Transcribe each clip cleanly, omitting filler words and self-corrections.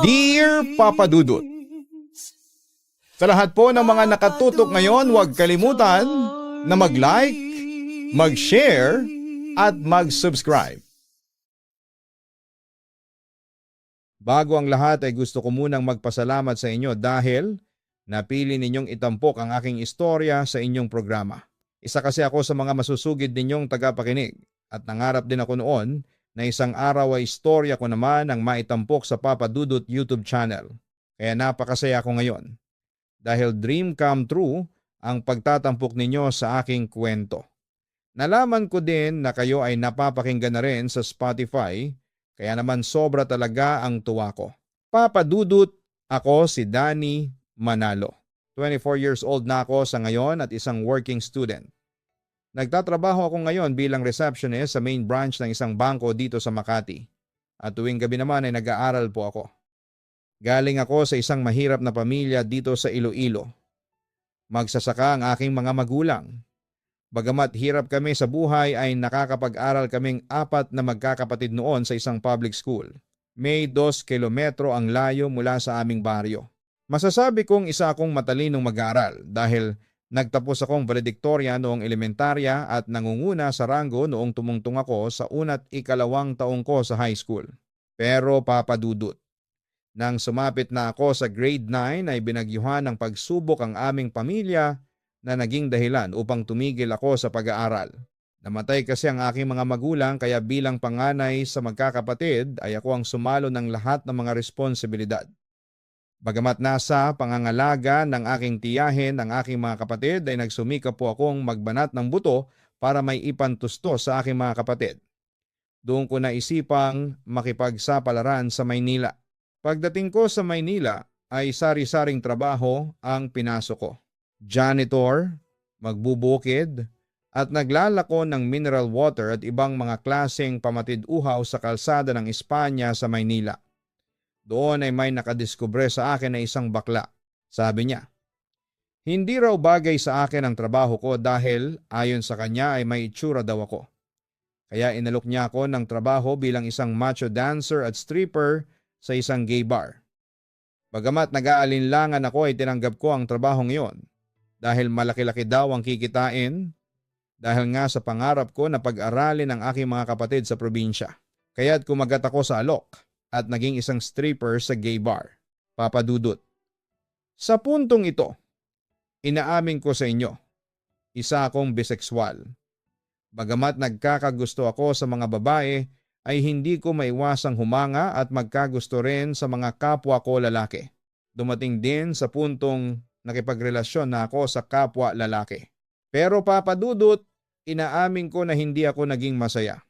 Dear Papa Dudut, sa lahat po ng mga nakatutok ngayon, huwag kalimutan na mag-like, mag-share, at mag-subscribe. Bago ang lahat ay gusto ko munang magpasalamat sa inyo dahil napili ninyong itampok ang aking istorya sa inyong programa. Isa kasi ako sa mga masusugid ninyong tagapakinig at nangarap din ako noon na isang araw ay istorya ko naman ang maitampok sa Papa Dudut YouTube channel. Kaya napakasaya ko ngayon dahil dream come true ang pagtatampok ninyo sa aking kwento. Nalaman ko din na kayo ay napapakinggan na rin sa Spotify, kaya naman sobra talaga ang tuwa ko. Papa Dudut, ako si Danny Manalo. 24 years old na ako sa ngayon at isang working student. Nagtatrabaho ako ngayon bilang receptionist sa main branch ng isang bangko dito sa Makati. At tuwing gabi naman ay nag-aaral po ako. Galing ako sa isang mahirap na pamilya dito sa Iloilo. Magsasaka ang aking mga magulang. Bagamat hirap kami sa buhay ay nakakapag-aral kaming 4 na magkakapatid noon sa isang public school. May 2 kilometro ang layo mula sa aming baryo. Masasabi kong isa akong matalinong mag-aaral dahil nagtapos akong valedictoria noong elementarya at nangunguna sa ranggo noong tumungtong ako sa 1 at 2 taong ko sa high school. Pero Papa Dudut, nang sumapit na ako sa grade 9 ay binagyuhan ng pagsubok ang aming pamilya na naging dahilan upang tumigil ako sa pag-aaral. Namatay kasi ang aking mga magulang kaya bilang panganay sa magkakapatid ay ako ang sumalo ng lahat ng mga responsibilidad. Bagamat nasa pangangalaga ng aking tiyahin ang aking mga kapatid ay nagsumikap po akong magbanat ng buto para may ipantusto sa aking mga kapatid. Doon ko naisipang makipagsapalaran sa Maynila. Pagdating ko sa Maynila ay sari-saring trabaho ang pinasok ko. Janitor, magbubukid, at naglalako ng mineral water at ibang mga klaseng pamatid-uhaw sa kalsada ng Espanya sa Maynila. Doon ay may nakadiskubre sa akin na isang bakla. Sabi niya, hindi raw bagay sa akin ang trabaho ko dahil ayon sa kanya ay may itsura daw ako. Kaya inalok niya ako ng trabaho bilang isang macho dancer at stripper sa isang gay bar. Bagamat nag-aalinlangan ako ay tinanggap ko ang trabahong iyon dahil malaki-laki daw ang kikitain dahil nga sa pangarap ko na pag-aralin ang aking mga kapatid sa probinsya. Kaya't kumagat ako sa alok at naging isang stripper sa gay bar. Papa Dudut, sa puntong ito, inaamin ko sa inyo, isa akong bisexual. Bagamat nagkakagusto ako sa mga babae, ay hindi ko maiwasang humanga at magkagusto rin sa mga kapwa ko lalaki. Dumating din sa puntong nakipagrelasyon na ako sa kapwa lalaki. Pero Papa Dudut, inaamin ko na hindi ako naging masaya.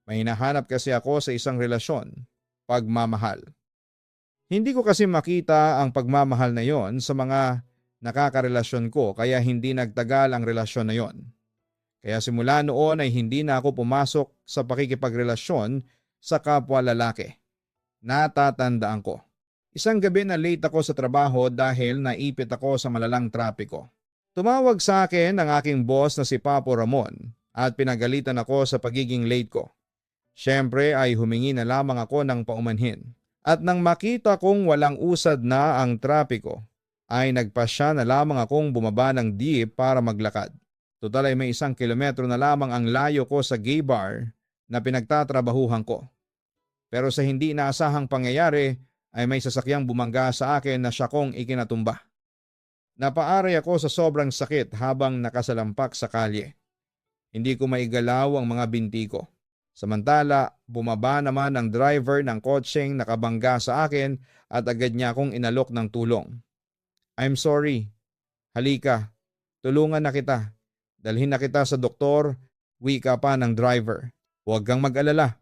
May hinahanap kasi ako sa isang relasyon, pagmamahal. Hindi ko kasi makita ang pagmamahal na yon sa mga nakakarelasyon ko kaya hindi nagtagal ang relasyon na yon. Kaya simula noon ay hindi na ako pumasok sa pakikipagrelasyon sa kapwa lalaki. Natatandaan ko. Isang gabi na late ako sa trabaho dahil naipit ako sa malalang trapiko. Tumawag sa akin ang aking boss na si Papo Ramon at pinagalitan ako sa pagiging late ko. Siyempre ay humingi na lamang ako ng paumanhin. At nang makita kong walang usad na ang trapiko, ay nagpasya na lamang akong bumaba ng jeep para maglakad. Total ay may 1 kilometro na lamang ang layo ko sa gay bar na pinagtatrabahuhan ko. Pero sa hindi inaasahang pangyayari ay may sasakyang bumangga sa akin na siya kong ikinatumba. Napaaray ako sa sobrang sakit habang nakasalampak sa kalye. Hindi ko maigalaw ang mga binti ko. Samantala, bumaba naman ang driver ng kotseng nakabangga sa akin at agad niya akong inalok ng tulong. I'm sorry. Halika, tulungan na kita. Dalhin na kita sa doktor, wika pa ng driver. Huwag kang mag-alala.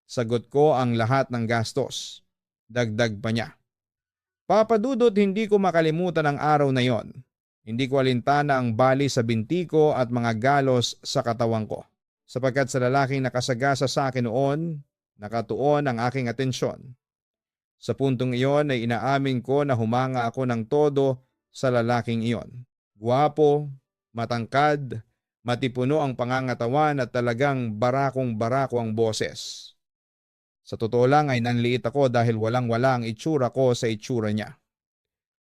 Sagot ko ang lahat ng gastos. Dagdag pa niya. Papa Dudut, hindi ko makalimutan ang araw na yon. Hindi ko alintana ang bali sa binti ko at mga galos sa katawan ko. Sapagkat sa lalaking nakasagasa sa akin noon, nakatuon ang aking atensyon. Sa puntong iyon ay inaamin ko na humanga ako ng todo sa lalaking iyon. Guwapo, matangkad, matipuno ang pangangatawan at talagang barakong-barako ang boses. Sa totoo lang ay nanliit ako dahil walang-wala ang itsura ko sa itsura niya.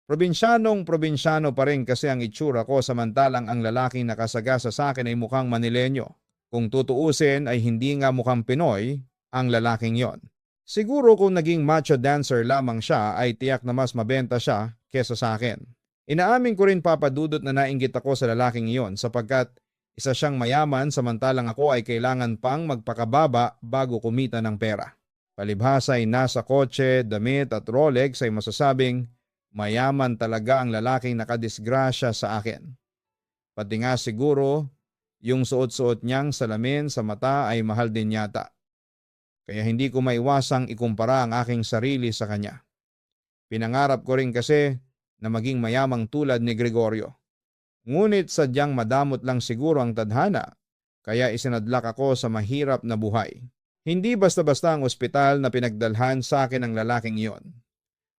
Probinsyano pa rin kasi ang itsura ko samantalang ang lalaking nakasagasa sa akin ay mukhang Manilenyo. Kung tutuusin ay hindi nga mukhang Pinoy ang lalaking yon. Siguro kung naging macho dancer lamang siya ay tiyak na mas mabenta siya kesa sa akin. Inaamin ko rin papadudot na nainggit ako sa lalaking iyon sapagkat isa siyang mayaman samantalang ako ay kailangan pang magpakababa bago kumita ng pera. Palibhasa ay nasa kotse, damit at Rolex ay masasabing mayaman talaga ang lalaking nakadisgrasya sa akin. Pati nga siguro yung suot-suot niyang salamin sa mata ay mahal din yata. Kaya hindi ko maiwasang ikumpara ang aking sarili sa kanya. Pinangarap ko rin kasi na maging mayamang tulad ni Gregorio. Ngunit sadyang madamot lang siguro ang tadhana, kaya isinadlak ako sa mahirap na buhay. Hindi basta-basta ang ospital na pinagdalhan sa akin ng lalaking iyon.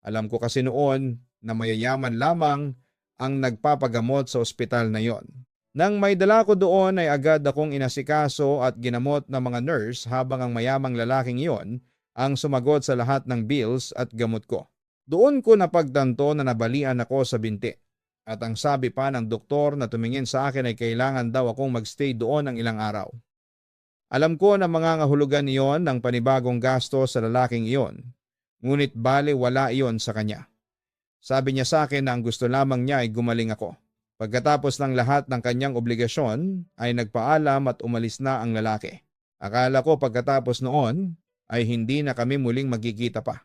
Alam ko kasi noon na mayayaman lamang ang nagpapagamot sa ospital na iyon. Nang may dala ko doon ay agad akong inasikaso at ginamot ng mga nurse habang ang mayamang lalaking iyon ang sumagot sa lahat ng bills at gamot ko. Doon ko napagtanto na nabalian ako sa binti. At ang sabi pa ng doktor na tumingin sa akin ay kailangan daw akong magstay doon ng ilang araw. Alam ko na mangangahulugan iyon ng panibagong gasto sa lalaking iyon. Ngunit bale wala iyon sa kanya. Sabi niya sa akin na ang gusto lamang niya ay gumaling ako. Pagkatapos ng lahat ng kanyang obligasyon ay nagpaalam at umalis na ang lalaki. Akala ko pagkatapos noon ay hindi na kami muling magkikita pa.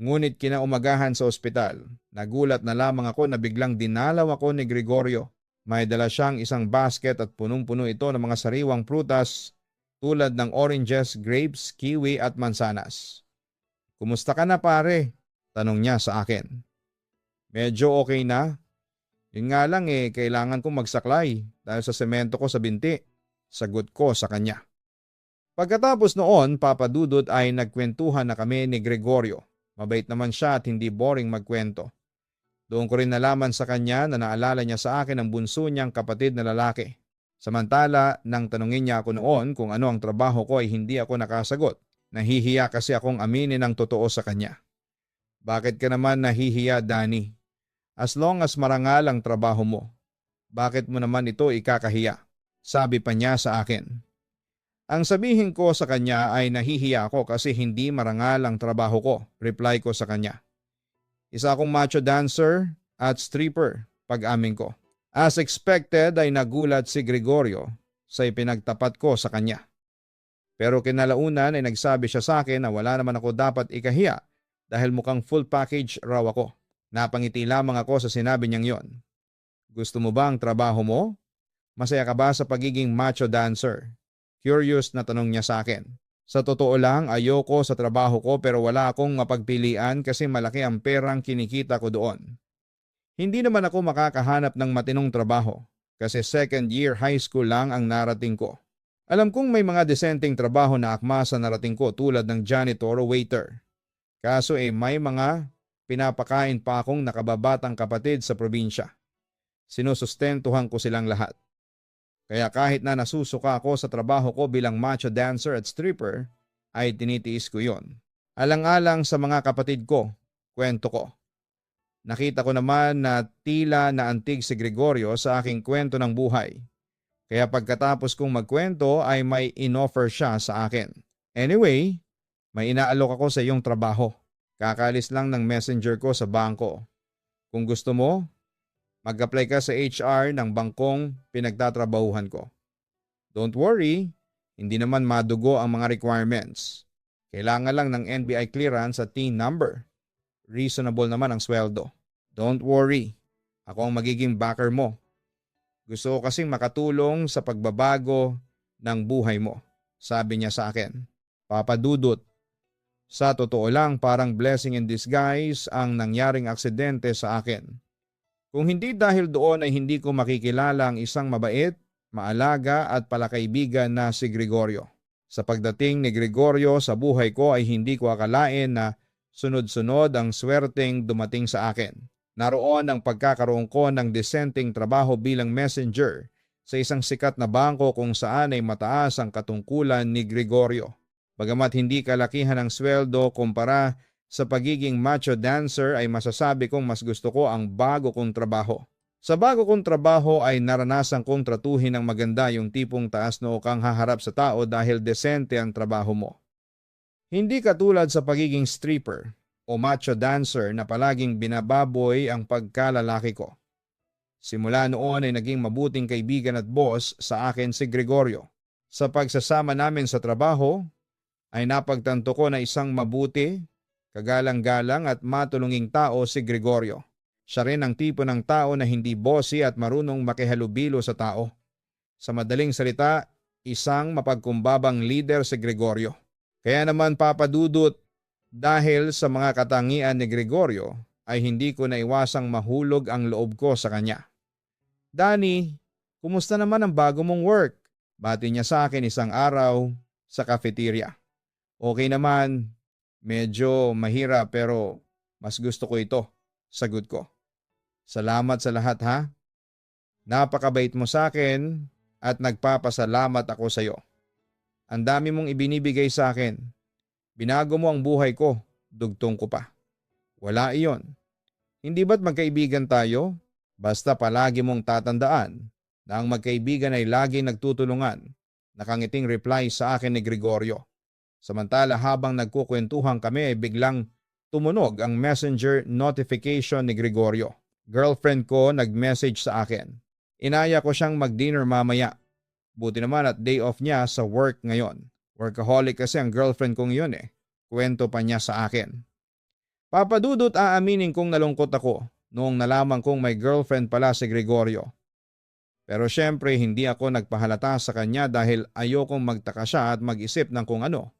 Ngunit kinaumagahan sa ospital, nagulat na lamang ako na biglang dinalaw ako ni Gregorio. May dala siyang isang basket at punong-puno ito ng mga sariwang prutas tulad ng oranges, grapes, kiwi at mansanas. "Kumusta ka na pare?" tanong niya sa akin. "Medyo okay na. Yun nga lang kailangan kong magsaklay dahil sa semento ko sa binti." Sagot ko sa kanya. Pagkatapos noon, papadudot ay nagkwentuhan na kami ni Gregorio. Mabait naman siya at hindi boring magkwento. Doon ko rin nalaman sa kanya na naalala niya sa akin ang bunso niyang kapatid na lalaki. Samantala, nang tanungin niya ako noon kung ano ang trabaho ko ay hindi ako nakasagot. Nahihiya kasi akong aminin ang totoo sa kanya. "Bakit ka naman nahihiya, Danny? As long as marangal ang trabaho mo, bakit mo naman ito ikakahiya?" Sabi pa niya sa akin. Ang sabihin ko sa kanya ay nahihiya ako kasi hindi marangal ang trabaho ko. Reply ko sa kanya. Isa akong macho dancer at stripper, pag-amin ko. As expected ay nagulat si Gregorio sa ipinagtapat ko sa kanya. Pero kinalaunan ay nagsabi siya sa akin na wala naman ako dapat ikahiya dahil mukhang full package raw ako. Napangiti lamang ako sa sinabi niyang yon. "Gusto mo ba ang trabaho mo? Masaya ka ba sa pagiging macho dancer?" Curious na tanong niya sa akin. Sa totoo lang, ayoko sa trabaho ko pero wala akong mapagpilian kasi malaki ang perang kinikita ko doon. Hindi naman ako makakahanap ng matinong trabaho kasi second year high school lang ang narating ko. Alam kong may mga desenteng trabaho na akma sa narating ko tulad ng janitor o waiter. Kaso may mga pinapakain pa akong nakababatang kapatid sa probinsya. Sinusustentuhan ko silang lahat. Kaya kahit na nasusuka ako sa trabaho ko bilang macho dancer at stripper, ay tinitiis ko yon. Alang-alang sa mga kapatid ko, kwento ko. Nakita ko naman na tila naantig si Gregorio sa aking kwento ng buhay. Kaya pagkatapos kong magkwento ay may inoffer siya sa akin. "Anyway, may inaalok ako sa iyong trabaho. Kakalis lang ng messenger ko sa bangko. Kung gusto mo, mag-apply ka sa HR ng bangkong pinagtatrabahuhan ko. Don't worry, hindi naman madugo ang mga requirements. Kailangan lang ng NBI clearance at TIN number. Reasonable naman ang sweldo. Don't worry, ako ang magiging backer mo. Gusto ko kasing makatulong sa pagbabago ng buhay mo," sabi niya sa akin. Papadudot. Sa totoo lang parang blessing in disguise ang nangyaring aksidente sa akin. Kung hindi dahil doon ay hindi ko makikilala ang isang mabait, maalaga at palakaibigan na si Gregorio. Sa pagdating ni Gregorio sa buhay ko ay hindi ko akalain na sunod-sunod ang swerteng dumating sa akin. Naroon ang pagkakaroon ko ng desenteng trabaho bilang messenger sa isang sikat na bangko kung saan ay mataas ang katungkulan ni Gregorio. Bagamat hindi kalakihan ang sweldo kumpara sa pagiging macho dancer ay masasabi kong mas gusto ko ang bago kong trabaho. Sa bago kong trabaho ay naranasan kong tratuhin ng maganda yung tipong taas noo kang haharap sa tao dahil desente ang trabaho mo. Hindi katulad sa pagiging stripper o macho dancer na palaging binababoy ang pagkalalaki ko. Simula noon ay naging mabuting kaibigan at boss sa akin si Gregorio. Sa pagsasama namin sa trabaho ay napagtanto ko na isang mabuti, kagalang-galang at matulunging tao si Gregorio. Siya rin ang tipo ng tao na hindi bossy at marunong makihalubilo sa tao. Sa madaling salita, isang mapagkumbabang leader si Gregorio. Kaya naman papadudot, dahil sa mga katangian ni Gregorio ay hindi ko naiwasang mahulog ang loob ko sa kanya. Danny, kumusta naman ang bago mong work? Bati niya sa akin isang araw sa cafeteria. Okay naman, medyo mahirap pero mas gusto ko ito, sagot ko. Salamat sa lahat ha. Napakabait mo sa akin at nagpapasalamat ako sa iyo. Ang dami mong ibinibigay sa akin. Binago mo ang buhay ko, dugtong ko pa. Wala iyon. Hindi ba't magkaibigan tayo? Basta palagi mong tatandaan na ang magkaibigan ay laging nagtutulungan. Nakangiting reply sa akin ni Gregorio. Samantala habang nagkukwentuhan kami ay biglang tumunog ang messenger notification ni Gregorio. Girlfriend ko nag-message sa akin. Inaya ko siyang mag-dinner mamaya. Buti naman at day off niya sa work ngayon. Workaholic kasi ang girlfriend kong yun eh. Kwento pa niya sa akin. Papadudot aaminin kong nalungkot ako noong nalaman kong may girlfriend pala si Gregorio. Pero syempre hindi ako nagpahalata sa kanya dahil ayokong magtaka siya at mag-isip ng kung ano.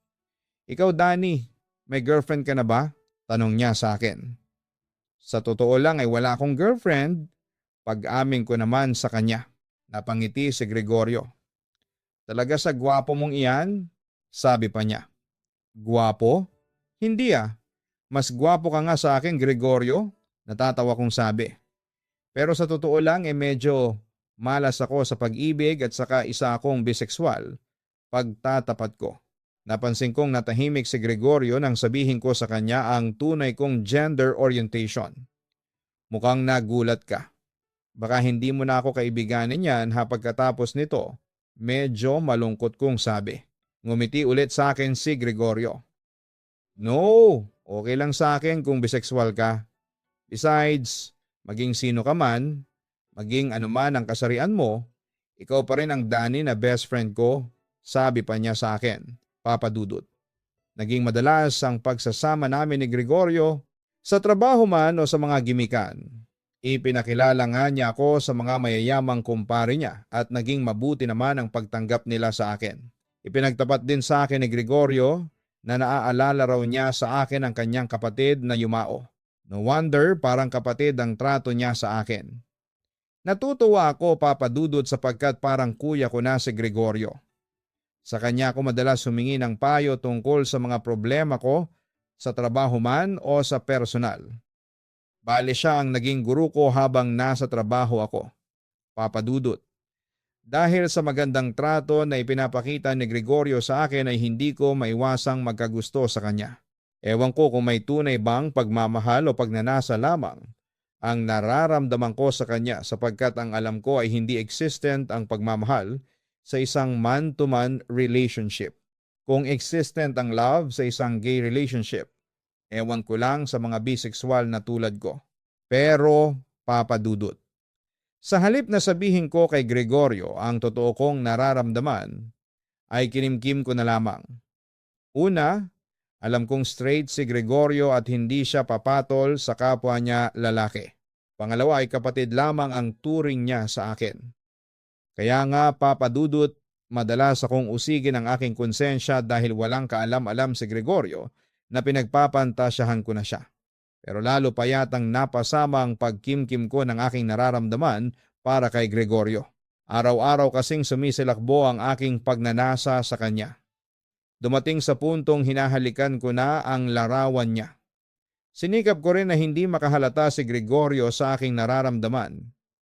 Ikaw Danny, may girlfriend ka na ba? Tanong niya sa akin. Sa totoo lang ay wala akong girlfriend. Pag-amin ko naman sa kanya. Napangiti si Gregorio. Talaga sa gwapo mong iyan? Sabi pa niya. Gwapo? Hindi ah. Mas gwapo ka nga sa akin Gregorio. Natatawa kong sabi. Pero sa totoo lang medyo malas ako sa pag-ibig at saka isa akong bisexual. Pagtatapat ko. Napansin kong natahimik si Gregorio nang sabihin ko sa kanya ang tunay kong gender orientation. Mukhang nagulat ka. Baka hindi mo na ako kaibiganin yan pagkatapos nito. Medyo malungkot kong sabi. Ngumiti ulit sa akin si Gregorio. No, okay lang sa akin kung bisexual ka. Besides, maging sino ka man, maging anuman ang kasarian mo, ikaw pa rin ang Danny na best friend ko, sabi pa niya sa akin, papadudot. Naging madalas ang pagsasama namin ni Gregorio sa trabaho man o sa mga gimikan. Ipinakilala nga niya ako sa mga mayayamang kumpare niya at naging mabuti naman ang pagtanggap nila sa akin. Ipinagtapat din sa akin ni Gregorio na naaalala raw niya sa akin ang kanyang kapatid na yumao. No wonder parang kapatid ang trato niya sa akin. Natutuwa ako papadudot sapagkat parang kuya ko na si Gregorio. Sa kanya ako madalas humingi ng payo tungkol sa mga problema ko sa trabaho man o sa personal. Bale siya ang naging guru ko habang nasa trabaho ako. Papadudot. Dahil sa magandang trato na ipinapakita ni Gregorio sa akin ay hindi ko maiwasang magkagusto sa kanya. Ewan ko kung may tunay bang pagmamahal o pagnanasa lamang ang nararamdaman ko sa kanya sapagkat ang alam ko ay hindi existent ang pagmamahal sa isang man-to-man relationship. Kung existent ang love sa isang gay relationship, ewan ko lang sa mga bisexual na tulad ko. Pero papadudot. Sa halip na sabihin ko kay Gregorio ang totoo kong nararamdaman, ay kinimkim ko na lamang. Una, alam kong straight si Gregorio at hindi siya papatol sa kapwa niya lalaki. Pangalawa ay kapatid lamang ang turing niya sa akin. Kaya nga papadudot, madalas akong usigin ang aking konsensya dahil walang kaalam-alam si Gregorio na pinagpapantasyahan ko na siya. Pero lalo pa yatang napasama ang pagkimkim ko ng aking nararamdaman para kay Gregorio. Araw-araw kasing sumisilakbo ang aking pagnanasa sa kanya. Dumating sa puntong hinahalikan ko na ang larawan niya. Sinikap ko rin na hindi makahalata si Gregorio sa aking nararamdaman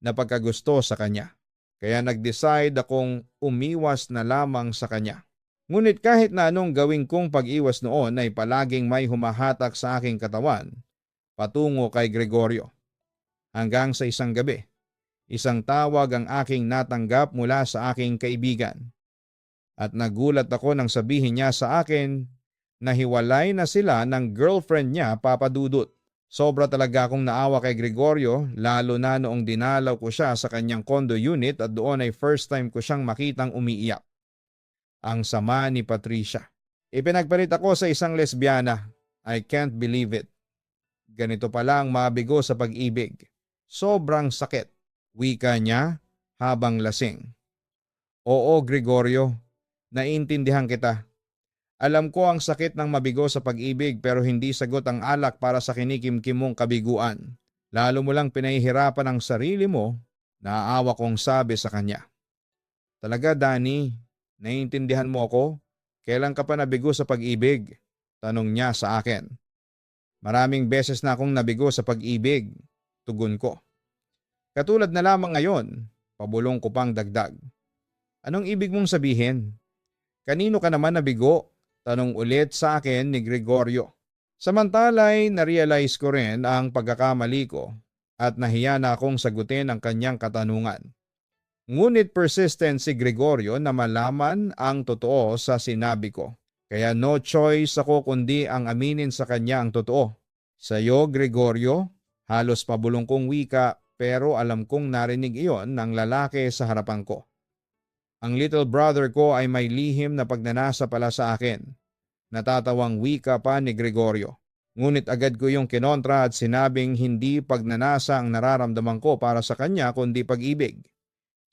na pagkagusto sa kanya. Kaya nag-decide akong umiwas na lamang sa kanya. Ngunit kahit na anong gawin kong pag-iwas noon ay palaging may humahatak sa aking katawan patungo kay Gregorio. Hanggang sa isang gabi, isang tawag ang aking natanggap mula sa aking kaibigan. At nagulat ako nang sabihin niya sa akin na hiwalay na sila ng girlfriend niya, Papa Dudut. Sobra talaga akong naawa kay Gregorio, lalo na noong dinalaw ko siya sa kanyang condo unit at doon ay first time ko siyang makitang umiiyak. Ang sama ni Patricia. Ipinagpalit ako sa isang lesbiana. I can't believe it. Ganito pala ang mabigo sa pag-ibig. Sobrang sakit. Wika niya habang lasing. Oo, Gregorio, naiintindihan kita. Alam ko ang sakit ng mabigo sa pag-ibig pero hindi sagot ang alak para sa kinikimkim mong kabiguan. Lalo mo lang pinahihirapan ang sarili mo, naaawa kong sabi sa kanya. Talaga, Danny, naiintindihan mo ako? Kailan ka pa nabigo sa pag-ibig? Tanong niya sa akin. Maraming beses na akong nabigo sa pag-ibig, tugon ko. Katulad na lamang ngayon, pabulong ko pang dagdag. Anong ibig mong sabihin? Kanino ka naman nabigo? Tanong ulit sa akin ni Gregorio. Samantala'y narealize ko rin ang pagkakamali ko at nahiya na akong sagutin ang kanyang katanungan. Ngunit persistent si Gregorio na malaman ang totoo sa sinabi ko. Kaya no choice ako kundi ang aminin sa kanya ang totoo. Sa iyo, Gregorio, halos pabulong kong wika pero alam kong narinig iyon ng lalaki sa harapan ko. Ang little brother ko ay may lihim na pagnanasa pala sa akin. Natatawang wika pa ni Gregorio. Ngunit agad ko yung kinontra at sinabing hindi pagnanasa ang nararamdaman ko para sa kanya kundi pag-ibig.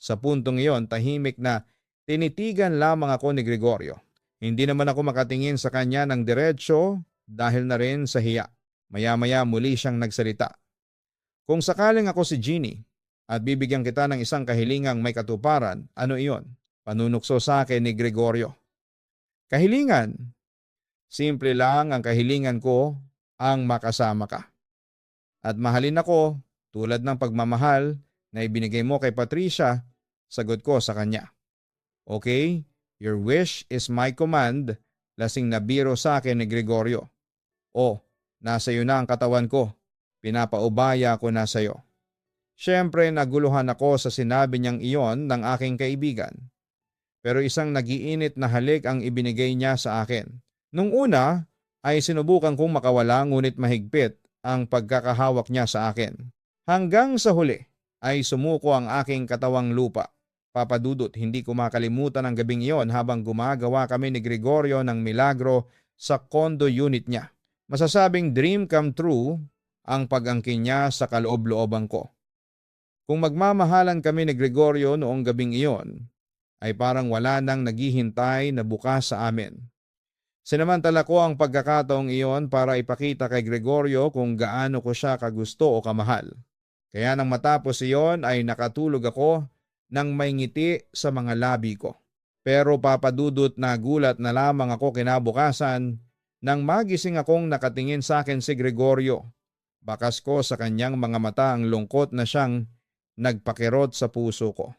Sa puntong iyon, tahimik na tinitigan lamang ako ni Gregorio. Hindi naman ako makatingin sa kanya ng diretsyo dahil na rin sa hiya. Maya-maya muli siyang nagsalita. Kung sakaling ako si Jeannie at bibigyan kita ng isang kahilingang may katuparan, ano iyon? Panunukso sa akin ni Gregorio. Kahilingan. Simple lang ang kahilingan ko ang makasama ka. At mahalin ako tulad ng pagmamahal na ibinigay mo kay Patricia, sagot ko sa kanya. Okay, your wish is my command, lasing na biro sa akin ni Gregorio. O, nasa iyo na ang katawan ko, pinapaubaya ko na sa iyo. Siyempre naguluhan ako sa sinabi niyang iyon ng aking kaibigan. Pero isang nagiinit na halik ang ibinigay niya sa akin. Nung una ay sinubukan kong makawala ngunit mahigpit ang pagkakahawak niya sa akin. Hanggang sa huli ay sumuko ang aking katawang lupa. Papa Dudut, hindi ko makalimutan ang gabing iyon habang gumagawa kami ni Gregorio ng milagro sa condo unit niya. Masasabing dream come true ang pag-angkin niya sa kaloob-looban ko. Kung magmamahalan kami ni Gregorio noong gabing iyon, ay parang wala nang naghihintay na bukas sa amin. Sinamantala ko ang pagkakataong iyon para ipakita kay Gregorio kung gaano ko siya kagusto o kamahal. Kaya nang matapos iyon ay nakatulog ako nang may ngiti sa mga labi ko. Pero Papa Dudut, nagulat na lamang ako kinabukasan nang magising akong nakatingin sa akin si Gregorio. Bakas ko sa kanyang mga mata ang lungkot na siyang nagpakirot sa puso ko.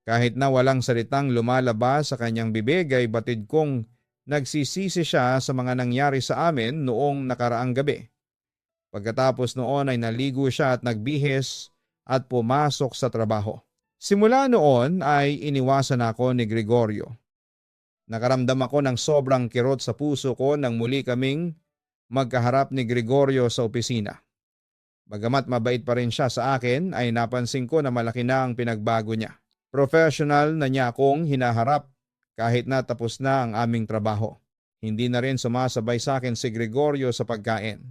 Kahit na walang salitang lumalabas sa kanyang bibig ay batid kong nagsisisi siya sa mga nangyari sa amin noong nakaraang gabi. Pagkatapos noon ay naligo siya at nagbihis at pumasok sa trabaho. Simula noon ay iniwasan ako ni Gregorio. Nakaramdam ako ng sobrang kirot sa puso ko nang muli kaming magkaharap ni Gregorio sa opisina. Bagamat mabait pa rin siya sa akin ay napansin ko na malaki na ang pinagbago niya. Professional na niya akong hinaharap kahit na tapos na ang aming trabaho. Hindi na rin sumasabay sa akin si Gregorio sa pagkain.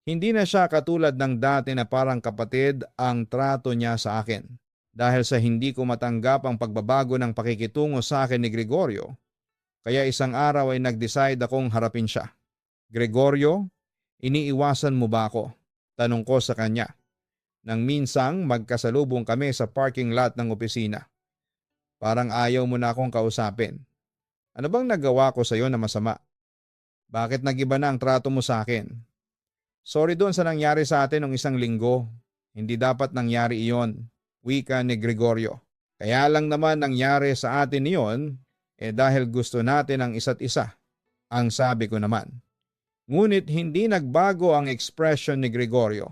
Hindi na siya katulad ng dati na parang kapatid ang trato niya sa akin. Dahil sa hindi ko matanggap ang pagbabago ng pakikitungo sa akin ni Gregorio, kaya isang araw ay nag-decide akong harapin siya. Gregorio, iniiwasan mo ba ako? Tanong ko sa kanya. Nang minsang magkasalubong kami sa parking lot ng opisina. Parang ayaw mo na akong kausapin. Ano bang nagawa ko sa iyo na masama? Bakit nagiba na ang trato mo sa akin? Sorry doon sa nangyari sa atin noong isang linggo. Hindi dapat nangyari iyon, wika ni Gregorio. Kaya lang naman nangyari sa atin iyon Dahil gusto natin ang isa't isa, ang sabi ko naman. Ngunit hindi nagbago ang expression ni Gregorio.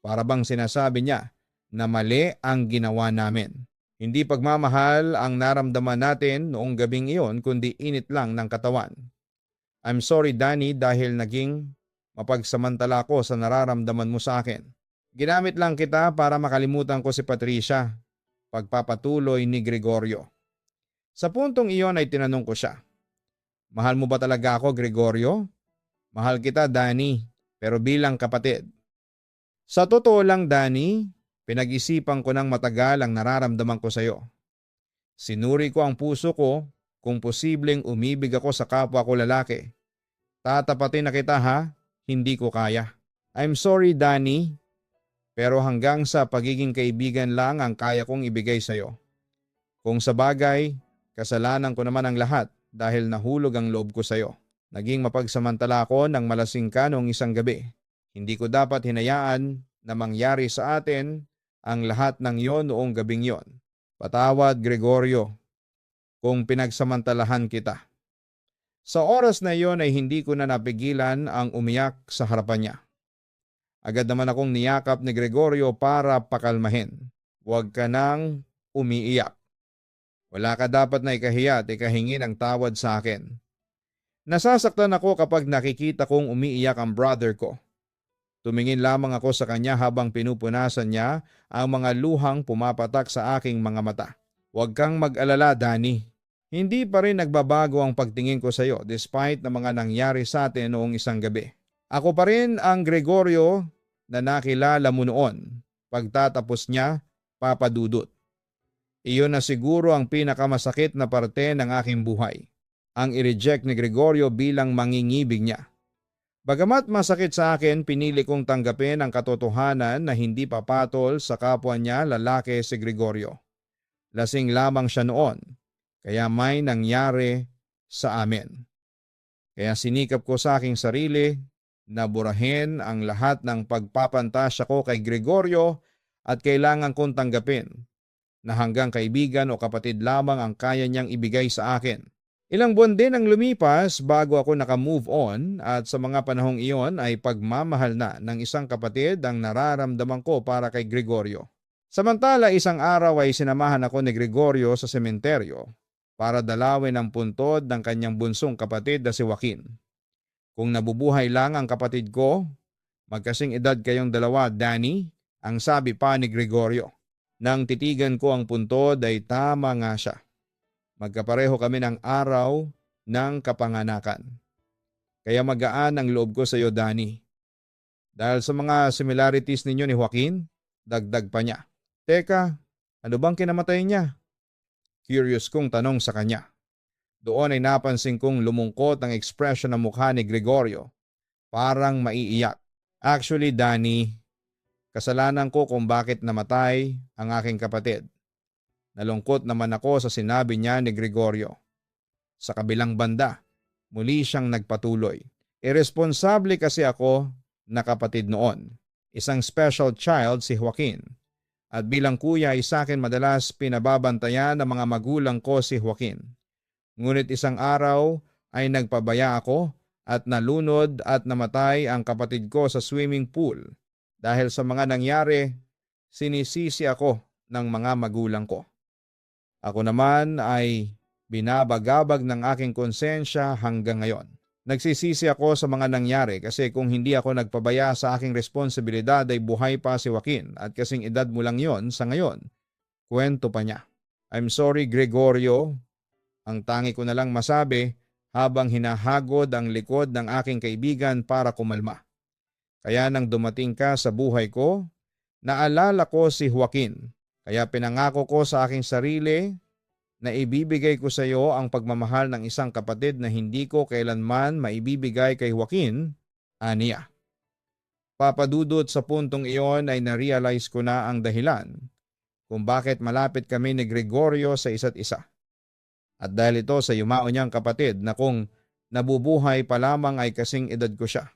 Para bang sinasabi niya na mali ang ginawa namin. Hindi pagmamahal ang naramdaman natin noong gabing iyon kundi init lang ng katawan. I'm sorry Danny dahil naging mapagsamantala ko sa nararamdaman mo sa akin. Ginamit lang kita para makalimutan ko si Patricia. Pagpapatuloy ni Gregorio. Sa puntong iyon ay tinanong ko siya. Mahal mo ba talaga ako, Gregorio? Mahal kita, Danny, pero bilang kapatid. Sa totoo lang, Danny, pinag-isipan ko ng matagal ang nararamdaman ko sa iyo. Sinuri ko ang puso ko kung posibleng umibig ako sa kapwa ko lalaki. Tatapatin na kita ha, hindi ko kaya. I'm sorry, Danny, pero hanggang sa pagiging kaibigan lang ang kaya kong ibigay sa iyo. Kung sa bagay, kasalanan ko naman ang lahat dahil nahulog ang loob ko sa iyo. Naging mapagsamantala ako nang malasing ka noong isang gabi. Hindi ko dapat hinayaan na mangyari sa atin ang lahat ng iyon noong gabing iyon. Patawad, Gregorio, kung pinagsamantalahan kita. Sa oras na iyon ay hindi ko na napigilan ang umiyak sa harapan niya. Agad naman akong niyakap ni Gregorio para pakalmahin. Huwag ka nang umiiyak. Wala ka dapat na ikahiya at ikahingi ng tawad sa akin. Nasasaktan ako kapag nakikita kong umiiyak ang brother ko. Tumingin lamang ako sa kanya habang pinupunasan niya ang mga luhang pumapatak sa aking mga mata. Huwag kang mag-alala, Danny. Hindi pa rin nagbabago ang pagtingin ko sa iyo despite na mga nangyari sa atin noong isang gabi. Ako pa rin ang Gregorio na nakilala mo noon. Pagtatapos niya, Papa Dudut. Iyon na siguro ang pinakamasakit na parte ng aking buhay. Ang i-reject ni Gregorio bilang mangingibig niya. Bagamat masakit sa akin, pinili kong tanggapin ang katotohanan na hindi papatol sa kapwa niya lalaki si Gregorio. Lasing lamang siya noon, kaya may nangyari sa amin. Kaya sinikap ko sa aking sarili na burahin ang lahat ng pagpapantasya ko kay Gregorio at kailangan kong tanggapin na hanggang kaibigan o kapatid lamang ang kaya niyang ibigay sa akin. Ilang buwan din ang lumipas bago ako naka-move on at sa mga panahong iyon ay pagmamahal na ng isang kapatid ang nararamdaman ko para kay Gregorio. Samantala isang araw ay sinamahan ako ni Gregorio sa sementeryo para dalawin ang puntod ng kanyang bunsong kapatid na si Joaquin. Kung nabubuhay lang ang kapatid ko, magkasing edad kayong dalawa, Danny, ang sabi pa ni Gregorio. Nang titigan ko ang puntod ay tama nga siya. Magkapareho kami ng araw ng kapanganakan. Kaya magaan ang loob ko sa iyo, Danny. Dahil sa mga similarities ninyo ni Joaquin, dagdag pa niya. Teka, ano bang kinamatay niya? Curious kong tanong sa kanya. Doon ay napansin kong lumungkot ang ekspresyon ng mukha ni Gregorio. Parang maiiyak. Actually, Danny, kasalanan ko kung bakit namatay ang aking kapatid. Nalungkot naman ako sa sinabi niya ni Gregorio. Sa kabilang banda, muli siyang nagpatuloy. Irresponsable kasi ako na kapatid noon. Isang special child si Joaquin. At bilang kuya ay sa akin madalas pinababantayan ng mga magulang ko si Joaquin. Ngunit isang araw ay nagpabaya ako at nalunod at namatay ang kapatid ko sa swimming pool. Dahil sa mga nangyari, sinisisi ako ng mga magulang ko. Ako naman ay binabagabag ng aking konsensya hanggang ngayon. Nagsisisi ako sa mga nangyari kasi kung hindi ako nagpabaya sa aking responsibilidad ay buhay pa si Joaquin at kasing edad mo lang yon sa ngayon. Kwento pa niya. I'm sorry, Gregorio. Ang tangi ko na lang masabi habang hinahagod ang likod ng aking kaibigan para kumalma. Kaya nang dumating ka sa buhay ko, naalala ko si Joaquin. Kaya pinangako ko sa aking sarili na ibibigay ko sa iyo ang pagmamahal ng isang kapatid na hindi ko kailanman maibibigay kay Joaquin, aniya. Papadudot sa puntong iyon ay na-realize ko na ang dahilan kung bakit malapit kami ni Gregorio sa isa't isa. At dahil ito sa yumao niyang kapatid na kung nabubuhay pa lamang ay kasing edad ko siya.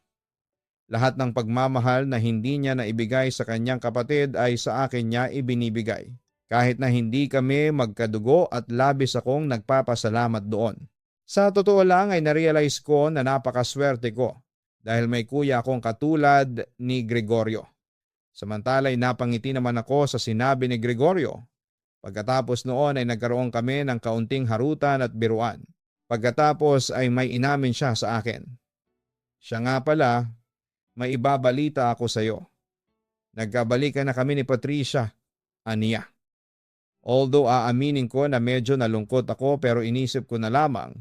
Lahat ng pagmamahal na hindi niya naibigay sa kanyang kapatid ay sa akin niya ibinibigay. kahit na hindi kami magkadugo at labis akong nagpapasalamat doon. Sa totoo lang ay narealize ko na napakaswerte ko dahil may kuya akong katulad ni Gregorio. Samantala'y napangiti naman ako sa sinabi ni Gregorio. Pagkatapos noon ay nagkaroon kami ng kaunting harutan at biruan. Pagkatapos ay may inamin siya sa akin. Siya nga pala, may ibabalita ako sa iyo. Nagkabalikan na kami ni Patricia, aniya. Although aaminin ko na medyo nalungkot ako pero inisip ko na lamang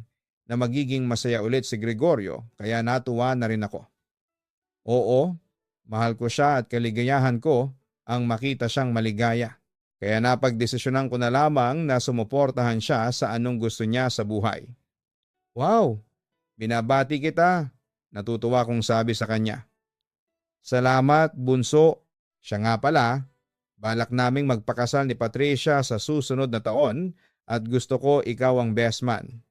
na magiging masaya ulit si Gregorio kaya natuwa na rin ako. Oo, mahal ko siya at kaligayahan ko ang makita siyang maligaya. Kaya napagdesisyonan ko na lamang na sumuportahan siya sa anong gusto niya sa buhay. Wow, binabati kita, natutuwa kong sabi sa kanya. Salamat bunso, siya nga pala, balak naming magpakasal ni Patricia sa susunod na taon at gusto ko ikaw ang best man.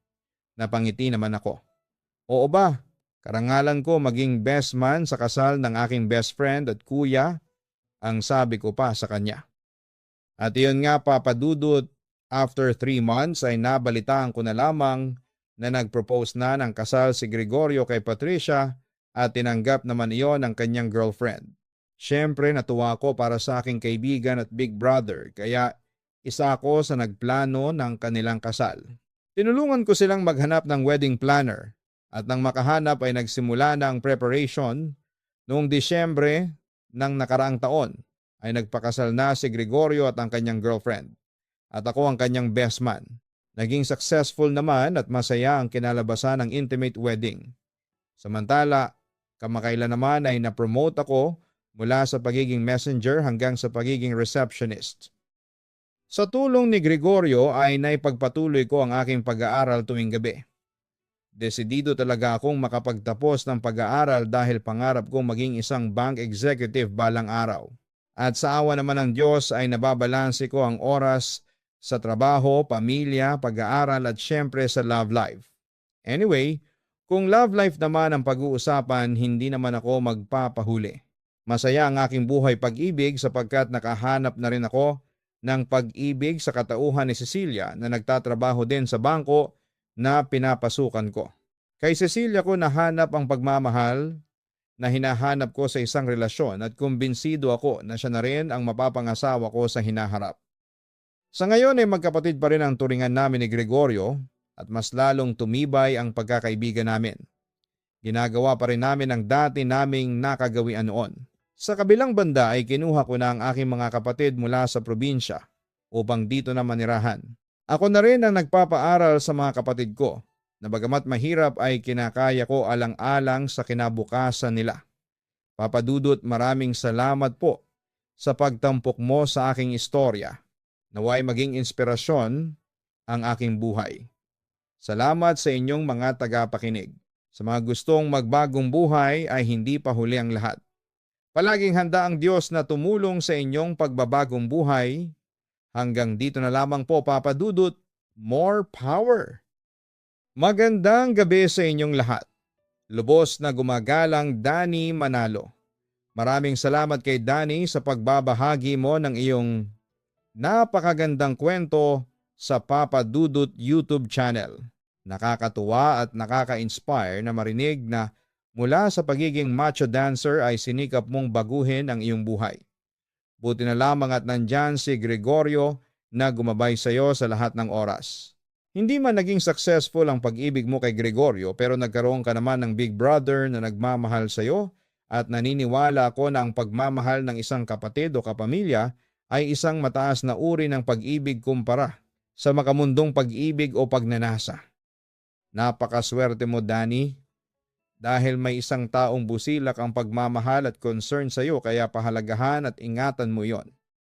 Napangiti naman ako. Oo ba, karangalan ko maging best man sa kasal ng aking best friend at kuya, ang sabi ko pa sa kanya. At iyon nga papadudot, after 3 months ay nabalitaan ko na lamang na nag-propose na ng kasal si Gregorio kay Patricia at tinanggap naman iyon ng kanyang girlfriend. Siyempre natuwa ako para sa aking kaibigan at big brother kaya isa ako sa nagplano ng kanilang kasal. Tinulungan ko silang maghanap ng wedding planner at nang makahanap ay nagsimula na ang preparation. Noong Disyembre ng nakaraang taon ay nagpakasal na si Gregorio at ang kanyang girlfriend at ako ang kanyang best man. Naging successful naman at masaya ang kinalabasan ng intimate wedding. Samantala, kamakailan naman ay na-promote ako mula sa pagiging messenger hanggang sa pagiging receptionist. Sa tulong ni Gregorio ay naipagpatuloy ko ang aking pag-aaral tuwing gabi. Desidido talaga akong makapagtapos ng pag-aaral dahil pangarap kong maging isang bank executive balang araw. At sa awa naman ng Diyos ay nababalanse ko ang oras sa trabaho, pamilya, pag-aaral at syempre sa love life. Anyway, kung love life naman ang pag-uusapan, hindi naman ako magpapahuli. Masaya ang aking buhay pag-ibig sapagkat nakahanap na rin ako ng pag-ibig sa katauhan ni Cecilia na nagtatrabaho din sa bangko na pinapasukan ko. Kay Cecilia ko nahanap ang pagmamahal na hinahanap ko sa isang relasyon at kumbinsido ako na siya na rin ang mapapangasawa ko sa hinaharap. Sa ngayon ay magkapatid pa rin ang turingan namin ni Gregorio at mas lalong tumibay ang pagkakaibigan namin. Ginagawa pa rin namin ang dati naming nakagawian noon. Sa kabilang banda ay kinuha ko na ang aking mga kapatid mula sa probinsya upang dito na manirahan. Ako na rin ang nagpapaaral sa mga kapatid ko na bagamat mahirap ay kinakaya ko alang-alang sa kinabukasan nila. Papadudot, maraming salamat po sa pagtampok mo sa aking istorya. Naway maging inspirasyon ang aking buhay. Salamat sa inyong mga tagapakinig. Sa mga gustong magbagong buhay ay hindi pa huli ang lahat. Palaging handa ang Diyos na tumulong sa inyong pagbabagong buhay. Hanggang dito na lamang po, Papadudot. More power! Magandang gabi sa inyong lahat. Lubos na gumagalang Danny Manalo. Maraming salamat kay Danny sa pagbabahagi mo ng iyong napakagandang kwento sa Papadudot YouTube channel. Nakakatuwa at nakaka-inspire na marinig na mula sa pagiging macho dancer ay sinikap mong baguhin ang iyong buhay. Buti na lamang at nandyan si Gregorio na gumabay sa iyo sa lahat ng oras. Hindi man naging successful ang pag-ibig mo kay Gregorio pero nagkaroon ka naman ng big brother na nagmamahal sa iyo at naniniwala ako na ang pagmamahal ng isang kapatid o kapamilya ay isang mataas na uri ng pag-ibig kumpara sa makamundong pag-ibig o pagnanasa. Napakaswerte mo, Danny, dahil may isang taong busilak ang pagmamahal at concern sa iyo kaya pahalagahan at ingatan mo yon.